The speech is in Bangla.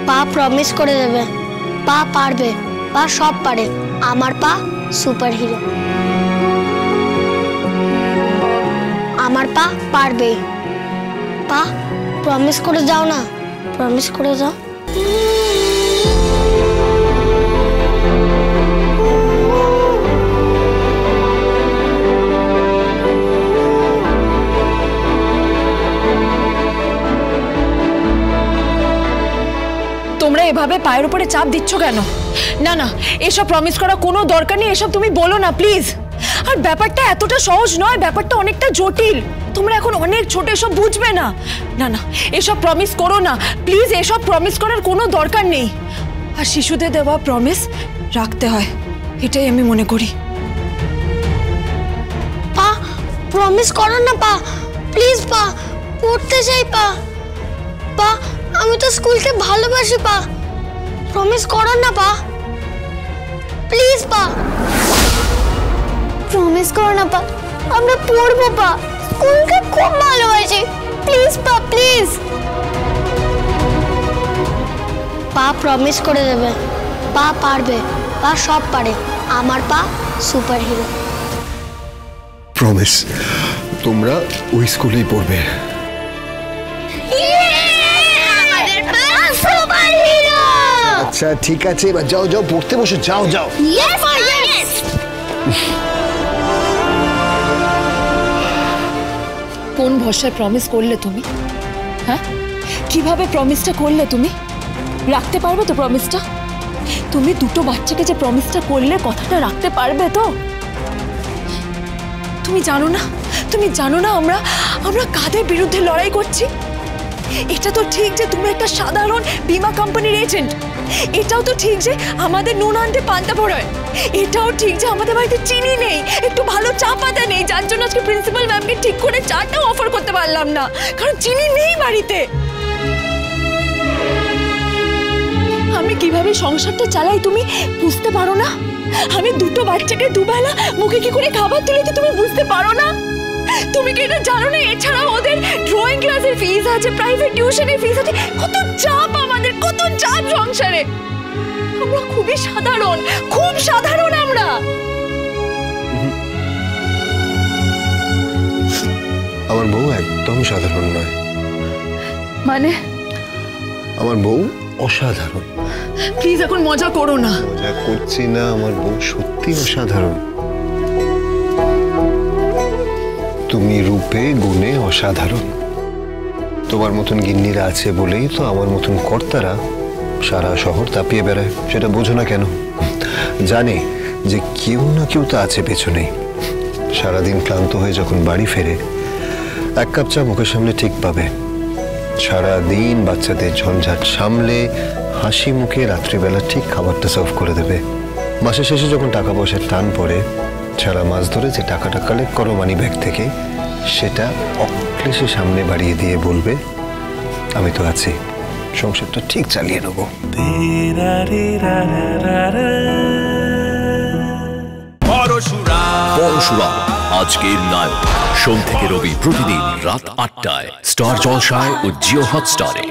পা প্রমিস করে দেবে, পা পারবে, পা সব পারে। আমার পা সুপার হিরো। আমার পা পারবে। পা প্রমিস করে যাও না, প্রমিস করে যাও। তোমরা এভাবে পায়ের উপরে চাপ দিচ্ছ কেন? না না, এসব প্রমিস করা কোনো দরকার নেই, এসব তুমি বলো না প্লিজ। আর ব্যাপারটা এতটা সহজ নয়, ব্যাপারটা অনেকটা জটিল। তোমরা এখন অনেক ছোট, এসব বুঝবে না। না না, এসব প্রমিস করো না প্লিজ, এসব প্রমিস করার কোনো দরকার নেই। আর শিশুদের দেওয়া প্রমিস রাখতে হয়, এটাই আমি মনে করি। পা প্রমিস করো না পা, প্লিজ পা, পড়তে চাই পা। পা আমি তো স্কুলকে ভালোবাসি পা, প্রমিস করো না পা, প্লিজ পা। প্রমিস করো না পা, আমরা পড়বো পা, স্কুলকে খুব ভালোবাসি, প্লিজ পা, প্লিজ। পা প্রমিস করে দেবে, পা পারবে, পা সব পারে। আমার পা সুপার হিরো। প্রমিস, তোমরা ওই স্কুলেই পড়বে। আচ্ছা ঠিক আছে, এবার যাও যাও পড়তে বসে, যাও যাও। কোন ভরসায় প্রমিস করলে তুমি? হ্যাঁ, কিভাবে প্রমিসটা করলে তুমি? রাখতে পারবে তো প্রমিসটা? তুমি দুটো বাচ্চাকে যে প্রমিসটা করলে কথাটা রাখতে পারবে তো? তুমি জানো না, তুমি জানো না আমরা আমরা কাদের বিরুদ্ধে লড়াই করছি? এটা তো ঠিক যে তুমি একটা সাধারণ বীমা কোম্পানির এজেন্ট, এটাও তো ঠিক যে আমাদের নুন আনতে পান্তা ভরায়, এটাও ঠিক যে আমাদের বাড়িতে চিনি নেই, একটু ভালো চা পাতা নেই, যার জন্য আজকে প্রিন্সিপাল ম্যামকে ঠিক করে চাটাও অফার করতে পারলাম না, কারণ চিনি নেই বাড়িতে। আমি কিভাবে সংসারটা চালাই তুমি বুঝতে পারো না? আমি দুটো বাচ্চাকে দুবেলা মুখে কি করে খাবার তুলে তো তুমি বুঝতে পারো না? তুমি কি এটা জানো না? এছাড়া ওদের ড্রয়িং ক্লাসের ফিস আছে, প্রাইভেট টিউশনের ফিস আছে, কত চাপ আমাদের, কত চাপ সংসারে। আমরা খুবই সাধারণ, খুব সাধারণ আমরা। আমার বউ একদম সাধারণ নয়। মানে? আমার বউ অসাধারণ। প্লিজ এখন মজা করো না। মজা করছি না, আমার বউ সত্যি অসাধারণ। তুমি রূপে গুণে অসাধারণ। তোমার মতন গিন্নিরা আছে বলেই তো আমার মতন কর্তারা সারা শহর তাপিয়ে বেড়ায়। সেটা বোঝো না কেন? জানে যে কেউ না কেউ তো আছে পেছনে। সারাদিন ক্লান্ত হয়ে যখন বাড়ি ফেরে এক কাপ চা মুখের সামনে ঠিক পাবে। সারাদিন বাচ্চাদের ঝঞ্ঝাট সামলে হাসি মুখে রাত্রিবেলা ঠিক খাবারটা সার্ভ করে দেবে। মাসের শেষে যখন টাকা পয়সার টান পড়ে, সারা মাস ধরে যে টাকাটা কালেক্ট করো মানি ব্যাগ থেকে, সেটা অক্লেশে সামনে বাড়িয়ে দিয়ে বলবে, আমি তো আছি, সংসারটা ঠিক চালিয়ে নেবো। পরশুরাম আজকের নায়ক, সোম থেকে রবি প্রতিদিন রাত ৮টায় স্টার জলসায় ও জিও হটস্টারে।